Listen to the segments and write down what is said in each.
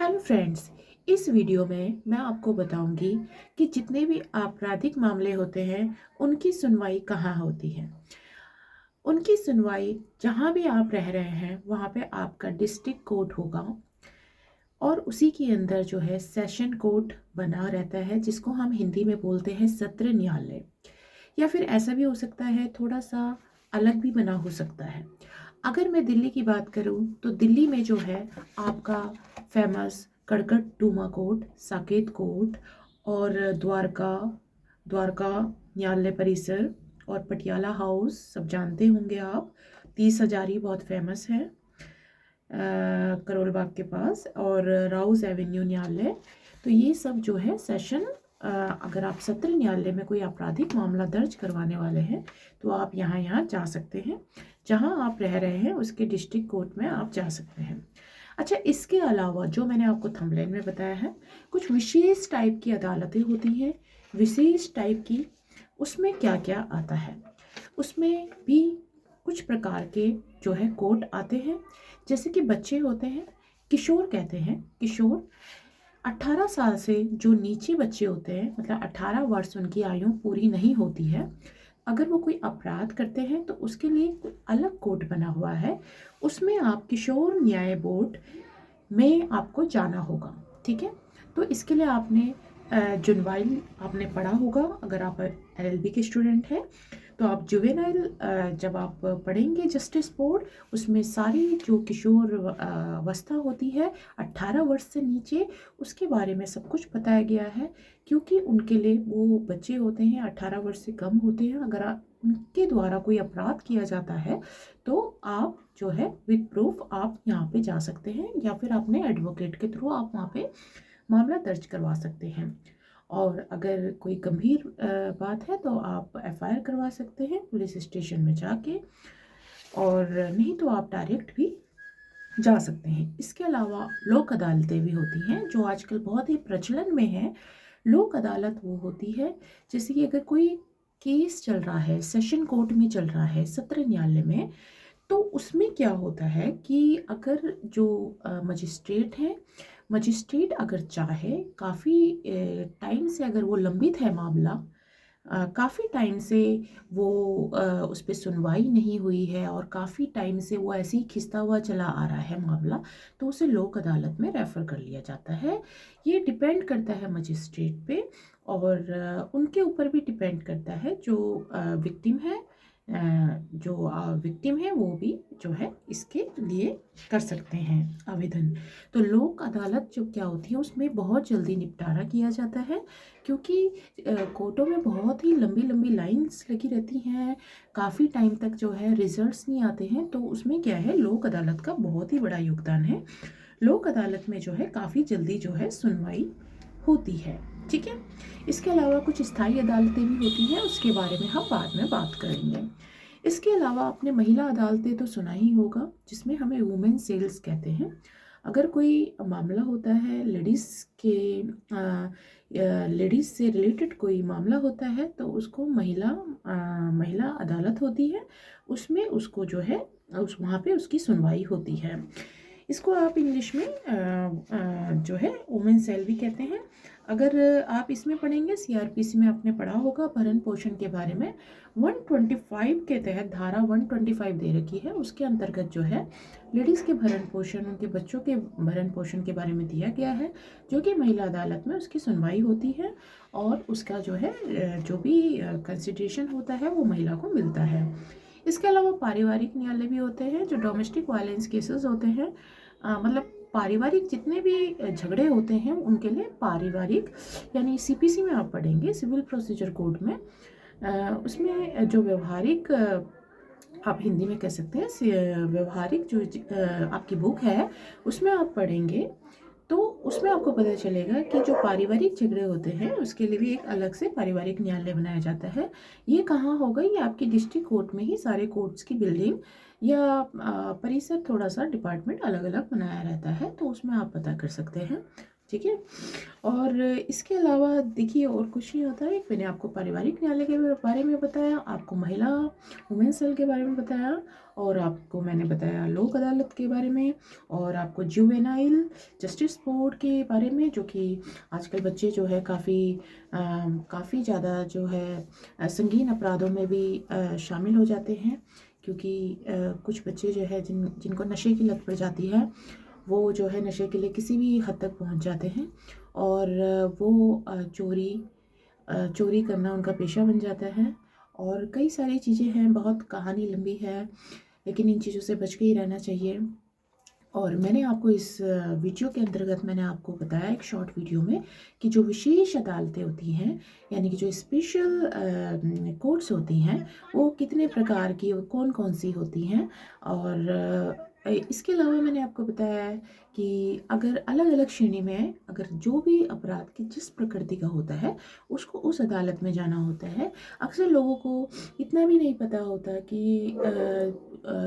Hello friends. इस video में मैं आपको बताऊंगी कि जितने भी आपराधिक मामले होते हैं उनकी सुनवाई कहाँ होती है। उनकी सुनवाई जहाँ भी आप रह रहे हैं वहाँ पे आपका डिस्ट्रिक्ट कोर्ट होगा और उसी के अंदर जो है सेशन कोर्ट बना रहता है, जिसको हम हिंदी में बोलते हैं सत्र न्यायालय। या फिर ऐसा भी हो सकता है, थोड़ा सा अलग भी बना हो सकता है। अगर मैं दिल्ली की बात करूं तो दिल्ली में जो है आपका famous Karkardooma court, Saket court और द्वारका द्वारका न्यायालय परिसर और पटियाला हाउस सब जानते होंगे आप। 30 हजारी बहुत फेमस है करोल बाग के पास, और राउस एवेन्यू न्यायालय। तो ये सब जो है सेशन, अगर आप सत्र न्यायालय में कोई आपराधिक मामला दर्ज करवाने वाले हैं तो आप यहाँ जा सकते हैं। जहाँ आप रह रहे हैं उसके डिस्ट्रिक्ट कोर्ट में आप जा सकते हैं। अच्छा, इसके अलावा जो मैंने आपको थंबनेल में बताया है, कुछ विशेष टाइप की अदालतें होती हैं। विशेष टाइप की, उसमें क्या क्या आता है, उसमें भी कुछ प्रकार के जो है कोर्ट आते हैं। जैसे कि बच्चे होते हैं, किशोर कहते हैं, किशोर 18 साल से जो नीचे बच्चे होते हैं, मतलब 18 वर्ष उनकी आयु पूरी नहीं होती है, अगर वो कोई अपराध करते हैं तो उसके लिए कोई अलग कोर्ट बना हुआ है। उसमें आप किशोर न्याय बोर्ड में आपको जाना होगा। ठीक है। तो इसके लिए आपने जुनवाइल आपने पढ़ा होगा। अगर आप एलएलबी के स्टूडेंट हैं तो आप जुवेनाइल जब आप पढ़ेंगे जस्टिस बोर्ड, उसमें सारी जो किशोर अवस्था होती है 18 वर्ष से नीचे, उसके बारे में सब कुछ बताया गया है। क्योंकि उनके लिए वो बच्चे होते हैं 18 वर्ष से कम होते हैं, अगर उनके द्वारा कोई अपराध किया जाता है तो आप जो है विद प्रूफ आप यहाँ पे जा सकते हैं, या फिर अपने एडवोकेट के थ्रू आप वहाँ पे मामला दर्ज करवा सकते हैं। और अगर कोई गंभीर बात है तो आप एफआईआर करवा सकते हैं पुलिस स्टेशन में जाके, और नहीं तो आप डायरेक्ट भी जा सकते हैं। इसके अलावा लोक अदालतें भी होती हैं जो आजकल बहुत ही प्रचलन में है। लोक अदालत वो होती है, जैसे कि अगर कोई केस चल रहा है, सेशन कोर्ट में चल रहा है, सत्र न्यायालय में, तो उसमें क्या होता है कि अगर जो मजिस्ट्रेट है, मजिस्ट्रेट अगर चाहे, काफ़ी टाइम से अगर वो लंबित है मामला, काफ़ी टाइम से वो उस पर सुनवाई नहीं हुई है और काफ़ी टाइम से वो ऐसे ही खिंचता हुआ चला आ रहा है मामला, तो उसे लोक अदालत में रेफ़र कर लिया जाता है। ये डिपेंड करता है मजिस्ट्रेट पे, और उनके ऊपर भी डिपेंड करता है जो विक्टिम है। जो विक्टिम है वो भी जो है इसके लिए कर सकते हैं आवेदन। तो लोक अदालत जो क्या होती है उसमें बहुत जल्दी निपटारा किया जाता है, क्योंकि कोर्टों में बहुत ही लंबी लंबी लाइंस लगी रहती हैं, काफ़ी टाइम तक जो है रिजल्ट्स नहीं आते हैं। तो उसमें क्या है, लोक अदालत का बहुत ही बड़ा योगदान है। लोक अदालत में जो है काफ़ी जल्दी जो है सुनवाई होती है। ठीक है। इसके अलावा कुछ स्थायी अदालतें भी होती हैं, उसके बारे में हम बाद में बात करेंगे। इसके अलावा आपने महिला अदालतें तो सुना ही होगा, जिसमें हमें वुमेन सेल्स कहते हैं। अगर कोई मामला होता है लेडीज़ के, लेडीज़ से रिलेटेड कोई मामला होता है तो उसको महिला अदालत होती है, उसमें उसको जो है उस वहाँ पे उसकी सुनवाई होती है। इसको आप इंग्लिश में जो है वुमेन सेल भी कहते हैं। अगर आप इसमें पढ़ेंगे, सीआरपीसी में आपने पढ़ा होगा भरण पोषण के बारे में, 125 के तहत धारा 125 दे रखी है, उसके अंतर्गत जो है लेडीज़ के भरण पोषण, उनके बच्चों के भरण पोषण के बारे में दिया गया है, जो कि महिला अदालत में उसकी सुनवाई होती है, और उसका जो है जो भी कंसिडरेशन होता है वो महिला को मिलता है। इसके अलावा पारिवारिक न्यायालय भी होते हैं, जो डोमेस्टिक वायलेंस केसेस होते हैं, मतलब पारिवारिक जितने भी झगड़े होते हैं उनके लिए पारिवारिक, यानी सीपीसी में आप पढ़ेंगे, सिविल प्रोसीजर कोड में, उसमें जो व्यवहारिक, आप हिंदी में कह सकते हैं व्यवहारिक जो आपकी बुक है उसमें आप पढ़ेंगे, तो उसमें आपको पता चलेगा कि जो पारिवारिक झगड़े होते हैं उसके लिए भी एक अलग से पारिवारिक न्यायालय बनाया जाता है। ये कहाँ होगा, ये आपकी डिस्ट्रिक्ट कोर्ट में ही सारे कोर्ट्स की बिल्डिंग या परिसर, थोड़ा सा डिपार्टमेंट अलग अलग बनाया रहता है, तो उसमें आप पता कर सकते हैं। ठीक है। और इसके अलावा देखिए और कुछ नहीं होता है। मैंने आपको पारिवारिक न्यायालय के बारे में बताया, आपको महिला वुमेन सेल के बारे में बताया, और आपको मैंने बताया लोक अदालत के बारे में, और आपको जुवेनाइल जस्टिस बोर्ड के बारे में, जो कि आजकल बच्चे जो है काफ़ी ज़्यादा जो है संगीन अपराधों में भी शामिल हो जाते हैं, क्योंकि कुछ बच्चे जो है जिनको नशे की लत पड़ जाती है, वो जो है नशे के लिए किसी भी हद तक पहुंच जाते हैं, और वो चोरी करना उनका पेशा बन जाता है। और कई सारी चीज़ें हैं, बहुत कहानी लंबी है, लेकिन इन चीज़ों से बच के ही रहना चाहिए। और मैंने आपको इस वीडियो के अंतर्गत मैंने आपको बताया एक शॉर्ट वीडियो में कि जो विशेष अदालतें होती हैं, यानी कि जो स्पेशल कोर्ट्स होती हैं, वो कितने प्रकार की और कौन कौन सी होती हैं। और इसके अलावा मैंने आपको बताया है कि अगर अलग अलग श्रेणी में अगर जो भी अपराध की जिस प्रकृति का होता है, उसको उस अदालत में जाना होता है। अक्सर लोगों को इतना भी नहीं पता होता कि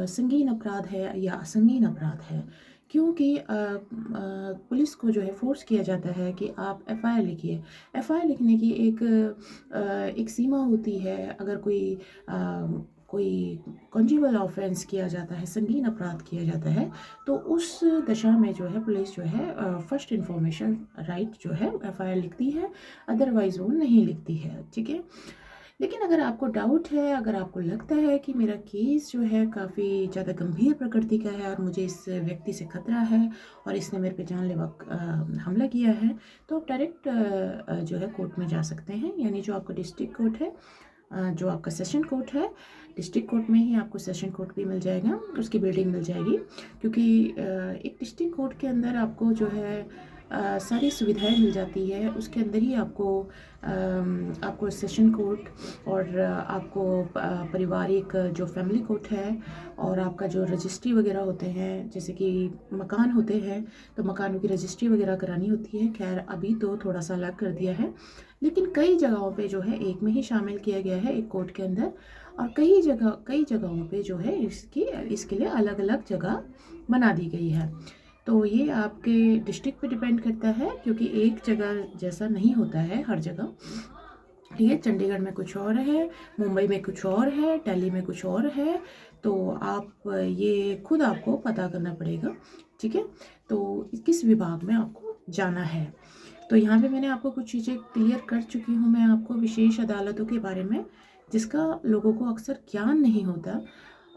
संगीन अपराध है या असंगीन अपराध है, क्योंकि पुलिस को जो है फोर्स किया जाता है कि आप एफआईआर लिखिए। एफआईआर लिखने की एक सीमा होती है। अगर कोई कॉन्जुगल ऑफेंस किया जाता है, संगीन अपराध किया जाता है, तो उस दशा में जो है पुलिस जो है फर्स्ट इन्फॉर्मेशन राइट जो है एफआईआर लिखती है, अदरवाइज वो नहीं लिखती है। ठीक है। लेकिन अगर आपको डाउट है, अगर आपको लगता है कि मेरा केस जो है काफ़ी ज़्यादा गंभीर प्रकृति का है और मुझे इस व्यक्ति से खतरा है और इसने मेरे पे जानलेवा हमला किया है, तो आप डायरेक्ट जो है कोर्ट में जा सकते हैं। यानी जो आपका डिस्ट्रिक्ट कोर्ट है, जो आपका सेशन कोर्ट है, डिस्ट्रिक्ट कोर्ट में ही आपको सेशन कोर्ट भी मिल जाएगा, उसकी बिल्डिंग मिल जाएगी। क्योंकि एक डिस्ट्रिक्ट कोर्ट के अंदर आपको जो है सारी सुविधाएं मिल जाती है। उसके अंदर ही आपको सेशन कोर्ट और आपको पारिवारिक जो फैमिली कोर्ट है, और आपका जो रजिस्ट्री वगैरह होते हैं, जैसे कि मकान होते हैं, तो मकानों की रजिस्ट्री वगैरह करानी होती है। खैर अभी तो थोड़ा सा अलग कर दिया है, लेकिन कई जगहों पे जो है एक में ही शामिल किया गया है, एक कोर्ट के अंदर। और कई जगहों पे जो है इसके लिए अलग अलग जगह बना दी गई है। तो ये आपके डिस्ट्रिक्ट पे डिपेंड करता है, क्योंकि एक जगह जैसा नहीं होता है हर जगह। ठीक है, चंडीगढ़ में कुछ और है, मुंबई में कुछ और है, दिल्ली में कुछ और है। तो आप ये खुद आपको पता करना पड़ेगा। ठीक है, तो किस विभाग में आपको जाना है। तो यहाँ पे मैंने आपको कुछ चीज़ें क्लियर कर चुकी हूँ मैं आपको विशेष अदालतों के बारे में, जिसका लोगों को अक्सर ज्ञान नहीं होता।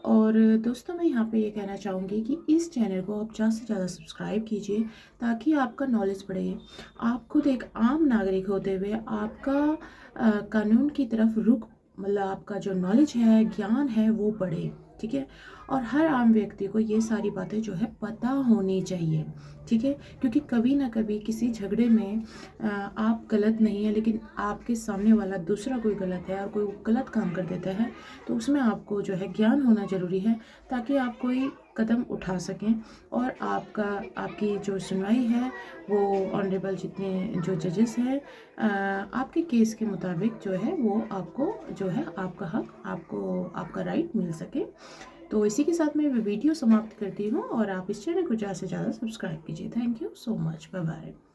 और दोस्तों मैं यहाँ पे ये कहना चाहूँगी कि इस चैनल को आप ज़्यादा से ज़्यादा सब्सक्राइब कीजिए, ताकि आपका नॉलेज बढ़े। आप खुद एक आम नागरिक होते हुए आपका कानून की तरफ रुख, मतलब आपका जो नॉलेज है, ज्ञान है, वो बढ़े। ठीक है, और हर आम व्यक्ति को ये सारी बातें जो है पता होनी चाहिए। ठीक है, क्योंकि कभी ना कभी किसी झगड़े में आप गलत नहीं है, लेकिन आपके सामने वाला दूसरा कोई गलत है और कोई गलत काम कर देता है, तो उसमें आपको जो है ज्ञान होना ज़रूरी है, ताकि आप कोई कदम उठा सकें और आपकी जो सुनवाई है वो ऑनरेबल जितने जो जजेस हैं आपके केस के मुताबिक जो है वो आपको जो है आपका हक, आपको आपका राइट मिल सके। तो इसी के साथ मैं वीडियो समाप्त करती हूँ, और आप इस चैनल को ज़्यादा से ज़्यादा सब्सक्राइब कीजिए। Thank you so much, bye bye.